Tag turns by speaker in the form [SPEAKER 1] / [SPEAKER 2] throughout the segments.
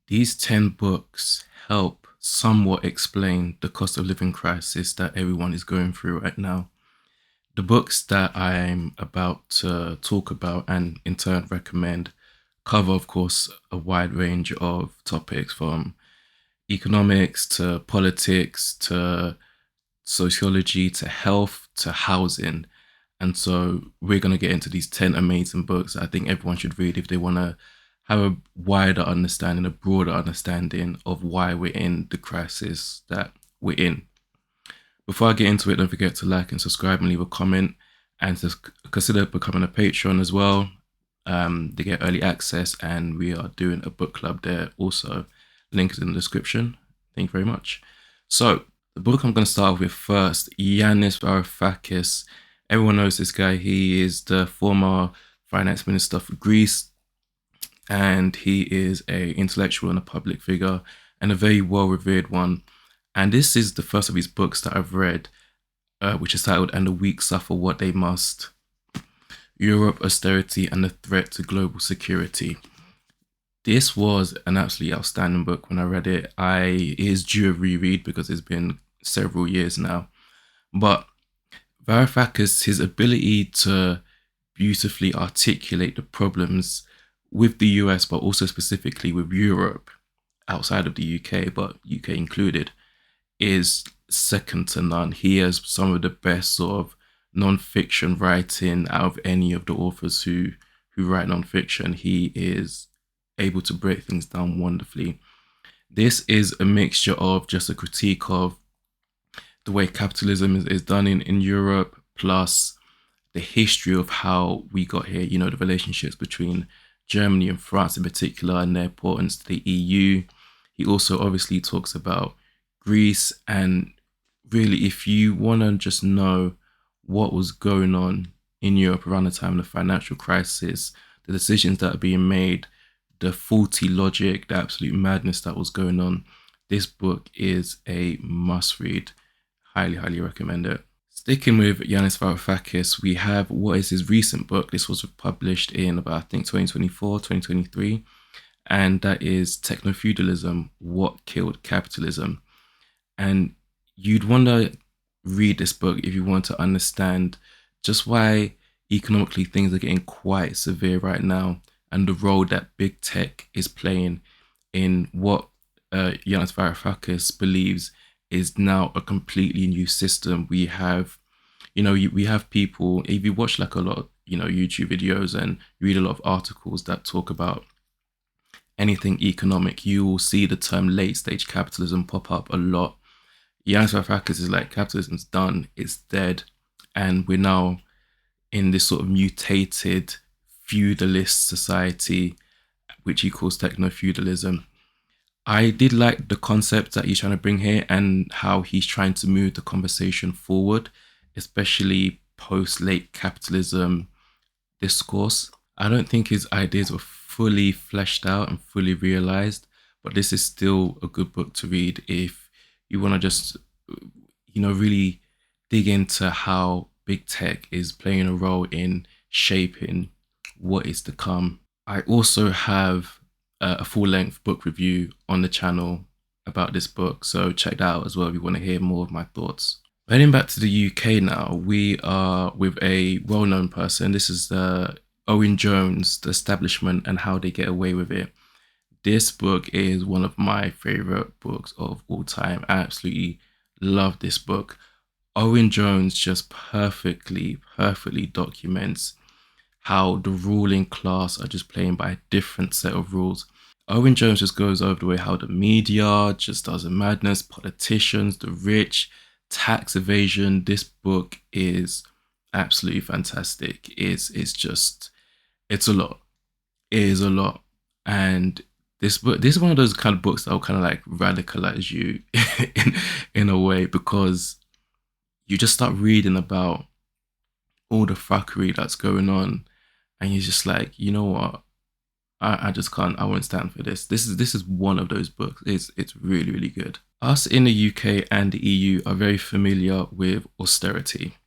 [SPEAKER 1] These 10 books help somewhat explain the cost of living crisis that everyone is going through right now. The books that I'm about to talk about and in turn recommend cover, of course, a wide range of topics from economics to politics to sociology to health to housing. And so we're going to get into these 10 amazing books I think everyone should read if they want to have a wider understanding, a broader understanding of why we're in the crisis that we're in. Before I get into it, don't forget to like and subscribe and leave a comment and to consider becoming a patron as well. They get early access and we are doing a book club there also. Link is in the description. Thank you very much. So the book I'm going to start with first, Yanis Varoufakis. Everyone knows this guy. He is the former finance minister for Greece, and he is a intellectual and a public figure and a very well-revered one. And this is the first of his books that I've read, which is titled "And the Weak Suffer What They Must: Europe, Austerity, and the Threat to Global Security." This was an absolutely outstanding book when I read it. It is due a reread because it's been several years now. But Varoufakis, his ability to beautifully articulate the problems with the US, but also specifically with Europe, outside of the UK, but UK included, is second to none. He has some of the best sort of non-fiction writing out of any of the authors who write non-fiction. He is able to break things down wonderfully. This is a mixture of just a critique of the way capitalism is done in Europe, plus the history of how we got here, you know, the relationships between Germany and France in particular and their importance to the EU. He also obviously talks about Greece, and really if you want to just know what was going on in Europe around the time of the financial crisis, the decisions that are being made, the faulty logic, the absolute madness that was going on, this book is a must read. Highly, highly recommend it. Sticking with Yanis Varoufakis, we have what is his recent book. This was published in about, I think, 2024, 2023. And that is Technofeudalism, What Killed Capitalism. And you'd want to read this book if you want to understand just why economically things are getting quite severe right now and the role that big tech is playing in what Yanis Varoufakis believes is now a completely new system. We have, we have people, if you watch like a lot of, YouTube videos and read a lot of articles that talk about anything economic, you will see the term late stage capitalism pop up a lot. Yanis Varoufakis is like, capitalism's done, it's dead, and we're now in this sort of mutated feudalist society, which he calls techno-feudalism. I did like the concept that he's trying to bring here and how he's trying to move the conversation forward, especially post-late capitalism discourse. I don't think his ideas were fully fleshed out and fully realized, but this is still a good book to read if you want to just, really dig into how big tech is playing a role in shaping what is to come. I also have a full-length book review on the channel about this book, so check that out as well if you want to hear more of my thoughts. Heading back to the UK now, we are with a well-known person. This is Owen Jones, The Establishment and How They Get Away with It. This book is one of my favorite books of all time. I absolutely love this book. Owen Jones just perfectly documents how the ruling class are just playing by a different set of rules. Owen Jones just goes over the way how the media just does a madness, politicians, the rich, tax evasion. This book is absolutely fantastic. It's a lot. It is a lot. And this is one of those kind of books that will kind of like radicalize you in a way, because you just start reading about all the fuckery that's going on, and you're just like, you know what? I just can't. I won't stand for this. This is one of those books. It's really, really good. Us in the UK and the EU are very familiar with austerity.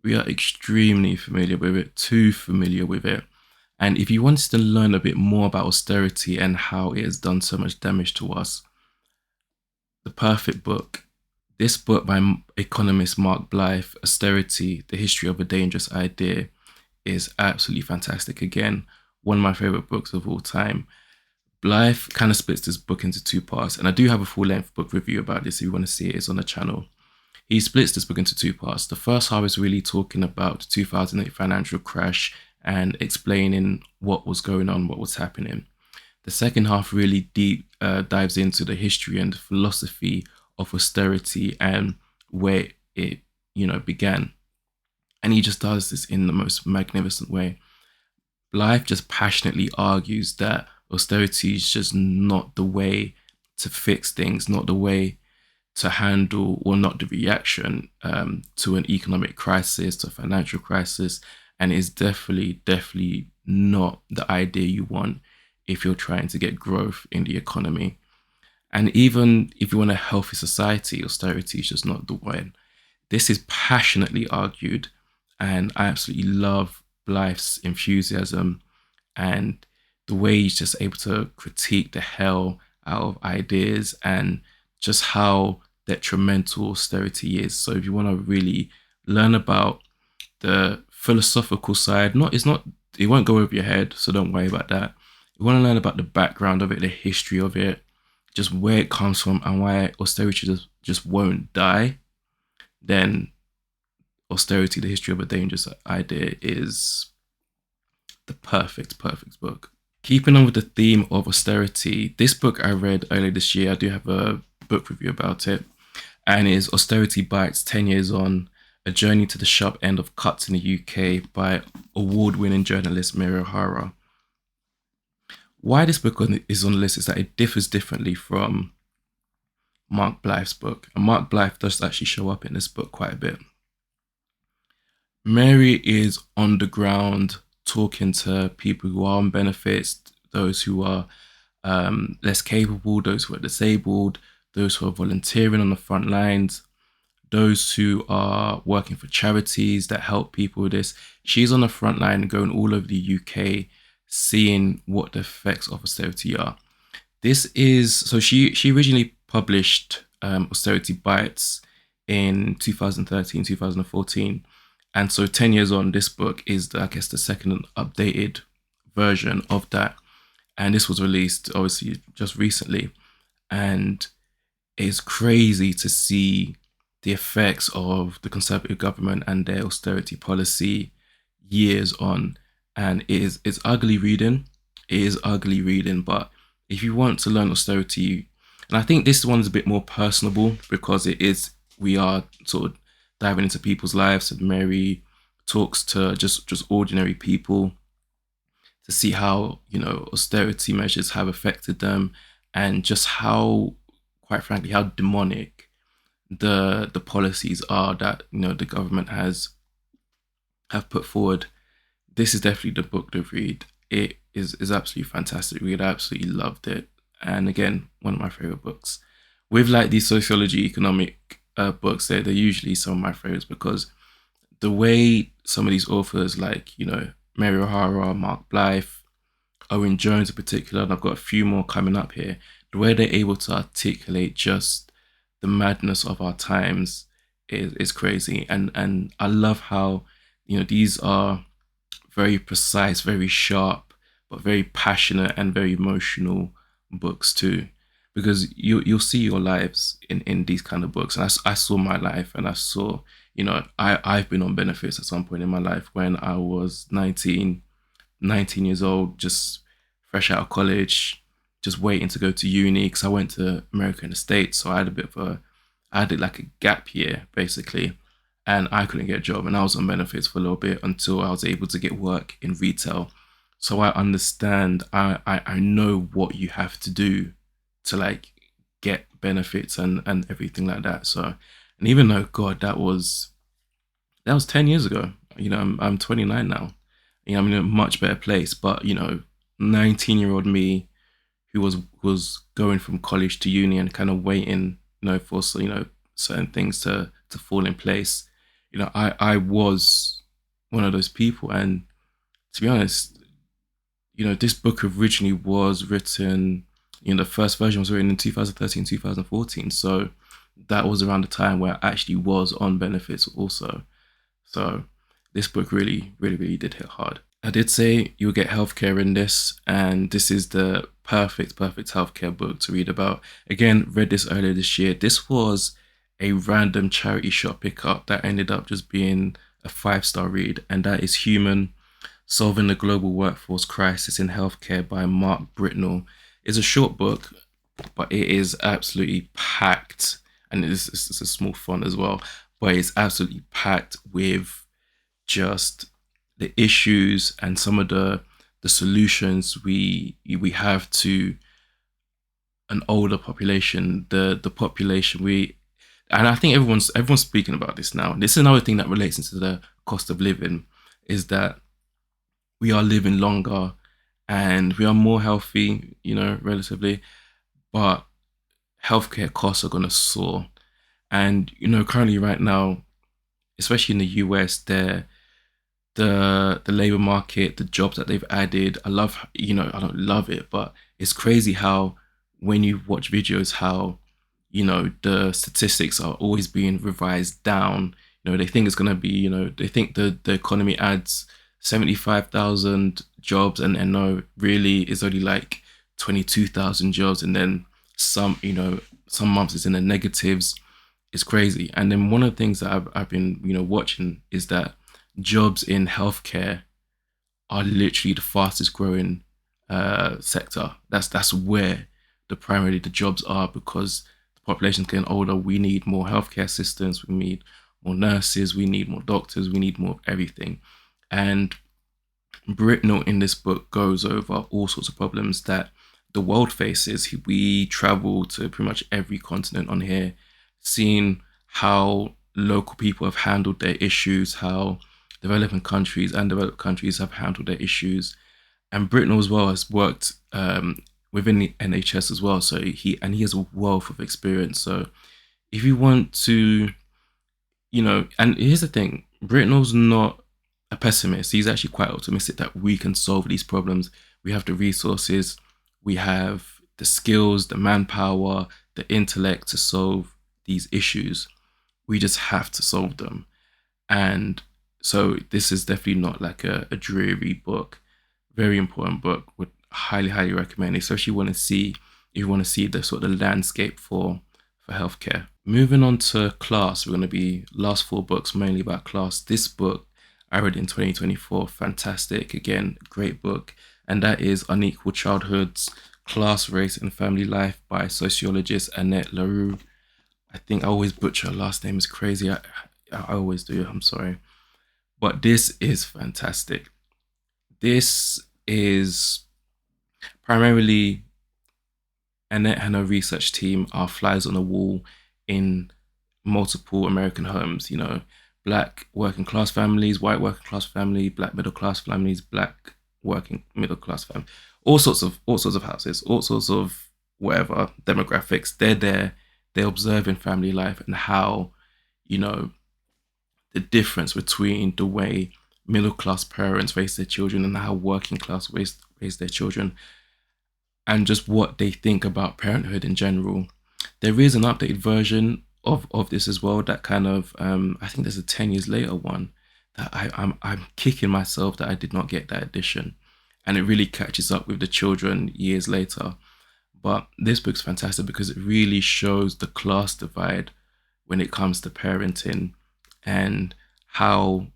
[SPEAKER 1] We are extremely familiar with it, too familiar with it. And if you wanted to learn a bit more about austerity and how it has done so much damage to us, the perfect book. This book by economist Mark Blyth, Austerity, The History of a Dangerous Idea, is absolutely fantastic. Again, one of my favorite books of all time. Blythe kind of splits this book into two parts, and I do have a full-length book review about this. If you want to see it, it's on the channel. He splits this book into two parts. The first half is really talking about the 2008 financial crash and explaining what was going on, what was happening. The second half really deep dives into the history and philosophy of austerity and where it, began. And he just does this in the most magnificent way. Blythe just passionately argues that austerity is just not the way to fix things, not the way to handle, or not the reaction to an economic crisis, to a financial crisis, and is definitely not the idea you want if you're trying to get growth in the economy. And even if you want a healthy society, austerity is just not the way. This is passionately argued, and I absolutely love Blythe's enthusiasm and the way he's just able to critique the hell out of ideas and just how detrimental austerity is. So if you want to really learn about the philosophical side, it won't go over your head, so don't worry about that. You want to learn about the background of it, the history of it, just where it comes from and why austerity just won't die, then Austerity, The History of a Dangerous Idea is the perfect book. Keeping on with the theme of austerity, this book I read earlier this year, I do have a book review about it, and it is Austerity Bites 10 Years On, A Journey to the Sharp End of Cuts in the UK by award-winning journalist Mary O'Hara. Why this book is on the list is that it differs differently from Mark Blyth's book. And Mark Blyth does actually show up in this book quite a bit. Mary is on the ground talking to people who are on benefits, those who are less capable, those who are disabled, those who are volunteering on the front lines, those who are working for charities that help people with this. She's on the front line going all over the UK, seeing what the effects of austerity are. She originally published Austerity Bites in 2013, 2014. And so 10 years on, this book is, the second updated version of that. And this was released, obviously, just recently. And it's crazy to see the effects of the Conservative government and their austerity policy years on. And it's ugly reading. It is ugly reading. But if you want to learn austerity, and I think this one's a bit more personable because we are sort of diving into people's lives, and Mary talks to just ordinary people to see how austerity measures have affected them, and just how, quite frankly, how demonic the policies are that the government have put forward. This is definitely the book to read. It is absolutely fantastic read. I absolutely loved it, and again, one of my favorite books. With like these sociology, economic books, they're usually some of my favorites because the way some of these authors, like Mary O'Hara, Mark Blyth, Owen Jones in particular, and I've got a few more coming up here, the way they're able to articulate just the madness of our times is crazy. And I love how these are very precise, very sharp, but very passionate and very emotional books too, because you'll see your lives in these kind of books. And I saw my life, and I saw, I've been on benefits at some point in my life when I was 19 years old, just fresh out of college, just waiting to go to uni, because I went to America and the States. So I had like a gap year basically, and I couldn't get a job, and I was on benefits for a little bit until I was able to get work in retail. So I understand, I know what you have to do to like get benefits and everything like that. So, and even though, God, that was 10 years ago, I'm 29 now. I'm in a much better place, but 19-year-old me who was going from college to uni and kind of waiting, for certain things to fall in place. I was one of those people, and to be honest, this book originally was written, the first version was written in 2013, 2014. So that was around the time where I actually was on benefits also. So this book really, really, really did hit hard. I did say you'll get healthcare in this, and this is the perfect healthcare book to read about. Again, read this earlier this year. This was a random charity shop pickup that ended up just being a 5-star read, and that is Human: Solving the Global Workforce Crisis in Healthcare by Mark Britnell. It's a short book, but it is absolutely packed, and it's a small font as well, but it's absolutely packed with just the issues and some of the solutions we have to an older population, the population we, and I think everyone's speaking about this now. This is another thing that relates into the cost of living, is that we are living longer and we are more healthy, relatively, but healthcare costs are going to soar. And currently right now, especially in the US, the labor market, the jobs that they've added. I love, I don't love it, but it's crazy how when you watch videos, how the statistics are always being revised down. They think it's gonna be, they think the economy adds 75,000 jobs, and no, really it's only like 22,000 jobs, and then some months it's in the negatives. It's crazy. And then one of the things that I've been watching is that jobs in healthcare are literally the fastest growing sector. That's where primarily the jobs are, because the population's getting older. We need more healthcare assistants. We need more nurses. We need more doctors. We need more of everything. And Britnell in this book goes over all sorts of problems that the world faces. We travel to pretty much every continent on here, seeing how local people have handled their issues, how developing countries and developed countries have handled their issues. And Britnell as well has worked within the NHS as well. So he has a wealth of experience. So if you want to, and here's the thing, Britnell's not a pessimist. He's actually quite optimistic that we can solve these problems. We have the resources, we have the skills, the manpower, the intellect to solve these issues. We just have to solve them. And so this is definitely not like a dreary book. Very important book. Would highly recommend it, especially if you want to see the sort of landscape for healthcare. Moving on to class, we're going to be last 4 books mainly about class. This book I read in 2024, fantastic. Again, great book, and that is Unequal Childhoods: Class, Race, and Family Life by sociologist Annette Lareau. I think I always butcher her last name. It's crazy. I always do. I'm sorry. But this is fantastic. This is primarily Annette and her research team are flies on the wall in multiple American homes. Black working class families, white working class family, black middle class families, black working middle class family, all sorts of houses, all sorts of whatever demographics. They're there. They're observing family life and how, the difference between the way middle class parents raise their children and how working class raise their children, and just what they think about parenthood in general. There is an updated version of this as well that kind of I think there's a 10 years later one that I'm kicking myself that I did not get that edition, and it really catches up with the children years later. But this book's fantastic because it really shows the class divide when it comes to parenting, and how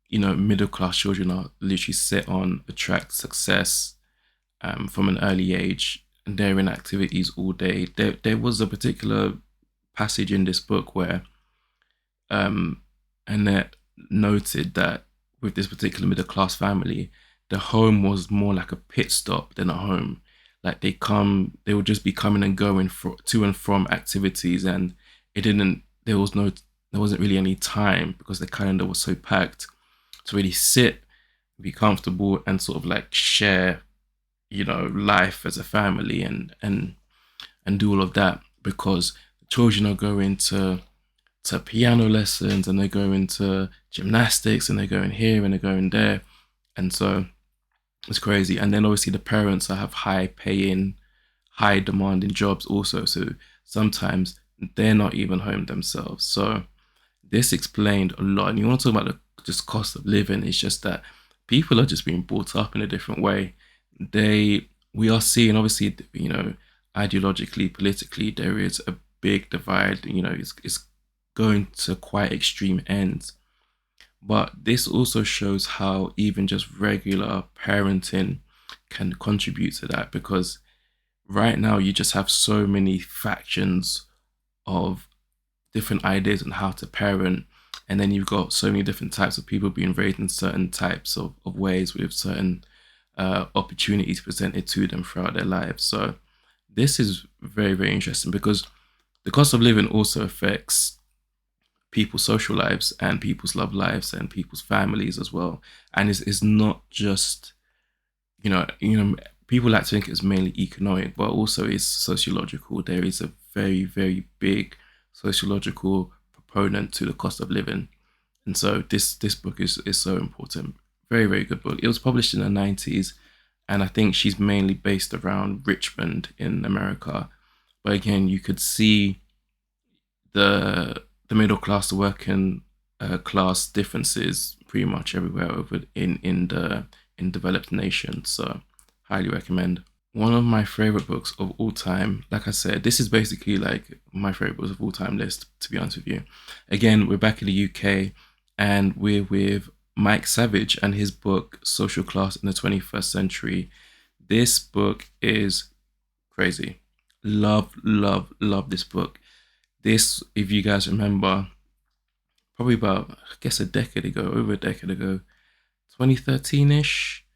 [SPEAKER 1] middle class children are literally set on attract success from an early age, and they're in activities all day. There was a particular passage in this book where Annette noted that with this particular middle class family, the home was more like a pit stop than a home. Like they would just be coming and going to and from activities, and there wasn't really any time because the calendar was so packed to really sit, be comfortable, and sort of like share, life as a family and do all of that, because children are going to piano lessons, and they're going to gymnastics, and they're going here and they're going there. And so It's crazy. And then obviously the parents have high paying, high demanding jobs also. So sometimes they're not even home themselves. So this explained a lot. And you want to talk about the just cost of living, it's just that people are just being brought up in a different way. They We are seeing obviously, ideologically, politically, there is a big divide. It's going to quite extreme ends. But this also shows how even just regular parenting can contribute to that, because right now you just have so many factions of different ideas on how to parent. And then you've got so many different types of people being raised in certain types of ways with certain opportunities presented to them throughout their lives. So this is very, very interesting, because the cost of living also affects people's social lives and people's love lives and people's families as well. And it's not just, people like to think it's mainly economic, but also it's sociological. There is a very, very big sociological proponent to the cost of living. And so this book is so important. Very, very good book. It was published in the 90s, and I think she's mainly based around Richmond in America. But again, you could see the middle class, the working class differences pretty much everywhere over in developed nations. So highly recommend. One of my favorite books of all time. Like I said, this is basically like my favorite books of all time list, to be honest with you. Again, we're back in the UK, and we're with Mike Savage and his book Social Class in the 21st Century. This book is crazy. Love, love, love this book. This, if you guys remember, probably about, I guess, a decade ago, over a decade ago, 2013-ish,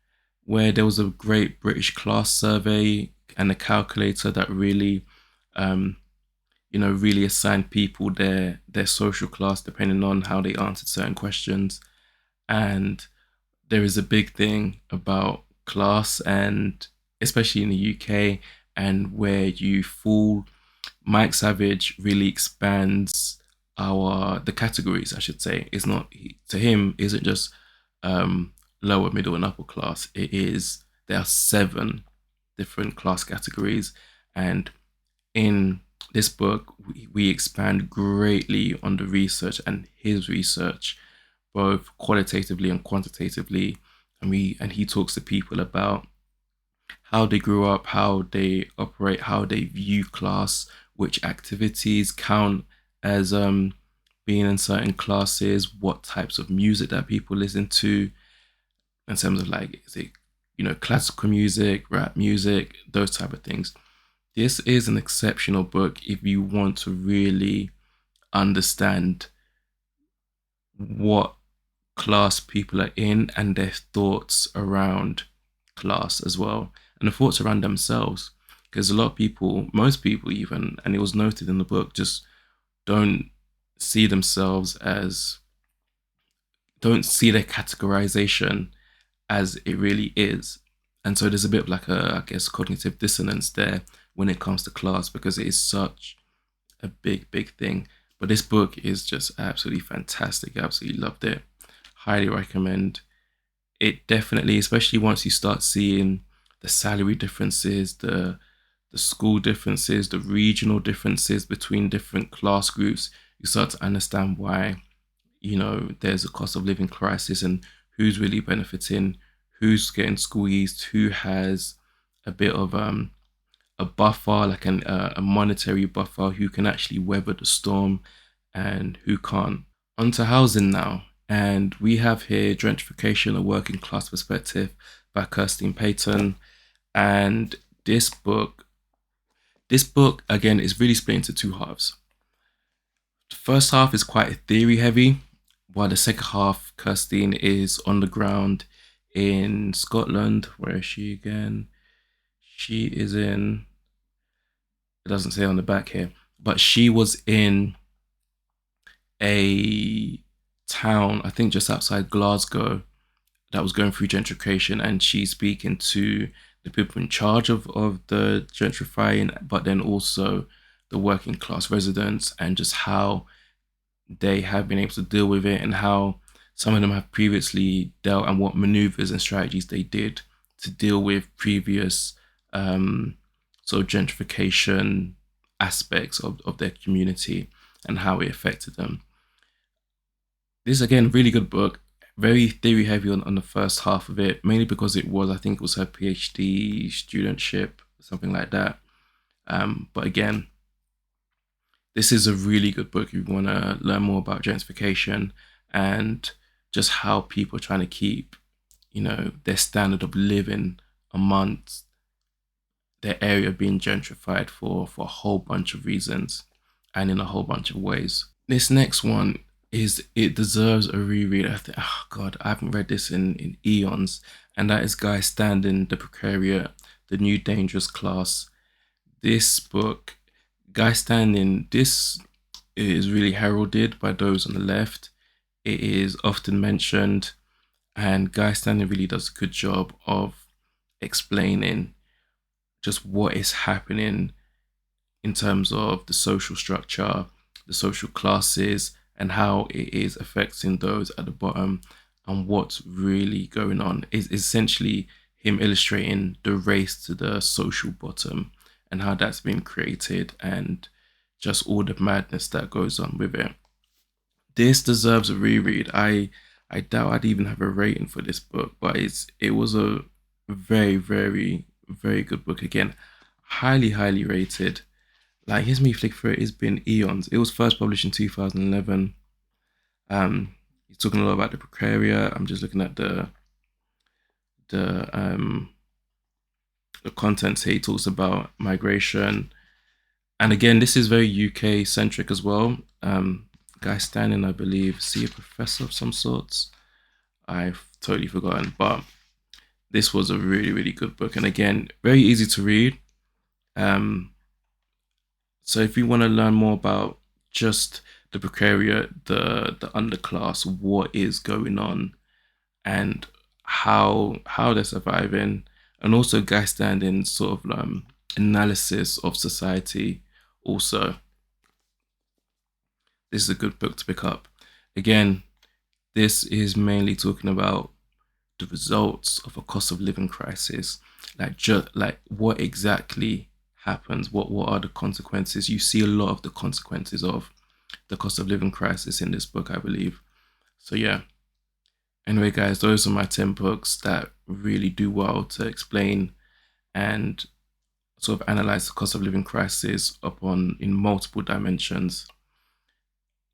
[SPEAKER 1] where there was a great British class survey and a calculator that really, um, really assigned people their social class depending on how they answered certain questions. And there is a big thing about class, and especially in the UK, and where you fall. Mike Savage really expands the categories, I should say. It's not, to him, isn't just lower, middle, and upper class. There are 7 different class categories. And in this book, we expand greatly on the research and his research, both qualitatively and quantitatively. And he talks to people about how they grew up, how they operate, how they view class, which activities count as being in certain classes, what types of music that people listen to, in terms of like, is it, classical music, rap music, those type of things. This is an exceptional book if you want to really understand what class people are in and their thoughts around class as well, and the thoughts around themselves. Because a lot of people, most people even, and it was noted in the book, just don't see themselves as, don't see their categorization as it really is. And so there's a bit of like a, I guess, cognitive dissonance there when it comes to class, because it is such a big, big thing. But this book is just absolutely fantastic. I absolutely loved it. Highly recommend. It definitely, especially once you start seeing the salary differences, the school differences, the regional differences between different class groups, you start to understand why, there's a cost of living crisis, and who's really benefiting, who's getting squeezed, who has a bit of a buffer, like a monetary buffer, who can actually weather the storm and who can't. Onto housing now. And we have here Gentrification, a Working Class Perspective by Kirsteen Paton. And this book again is really split into 2 halves. The first half is quite theory heavy, while the second half, Kirsteen is on the ground in Scotland. Where is she again? She is in, it doesn't say on the back here, but she was in a town, I think just outside Glasgow, that was going through gentrification, and she's speaking to the people in charge of the gentrifying, but then also the working class residents, and just how they have been able to deal with it, and how some of them have previously dealt, and what maneuvers and strategies they did to deal with previous sort of gentrification aspects of their community and how it affected them. This is, again, really good book. Very theory heavy on the first half of it, mainly because I think it was her PhD studentship, something like that. But again, this is a really good book if you want to learn more about gentrification and just how people are trying to keep, their standard of living amongst their area being gentrified for a whole bunch of reasons and in a whole bunch of ways. This next one it deserves a reread. Oh God, I haven't read this in eons, and that is Guy Standing, The Precariat, The New Dangerous Class. This book, Guy Standing, this is really heralded by those on the left. It is often mentioned, and Guy Standing really does a good job of explaining just what is happening in terms of the social structure, the social classes, and how it is affecting those at the bottom, and what's really going on. Is essentially him illustrating the race to the social bottom and how that's been created, and just all the madness that goes on with it. This deserves a reread. I doubt I'd even have a rating for this book, but it was a very, very, very good book. Again, highly, highly rated. Like, here's me flick through it. It's been eons. It was first published in 2011. He's talking a lot about the Precariat. I'm just looking at the contents here. He talks about migration, and again, this is very UK centric as well. Guy Standing, I believe, a professor of some sorts. I've totally forgotten, but this was a really, really good book, and again, very easy to read. So if you want to learn more about just the Precariat, the underclass, what is going on, and how they're surviving, and also Guy Standing sort of analysis of society, also, this is a good book to pick up. Again, this is mainly talking about the results of a cost of living crisis, like what exactly happens, what are the consequences. You see a lot of the consequences of the cost of living crisis in this book, I believe. So yeah, anyway guys, those are my 10 books that really do well to explain and sort of analyze the cost of living crisis in multiple dimensions.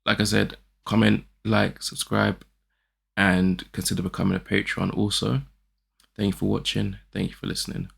[SPEAKER 1] Like I said, comment, like, subscribe, and consider becoming a Patreon also. Thank you for watching. Thank you for listening.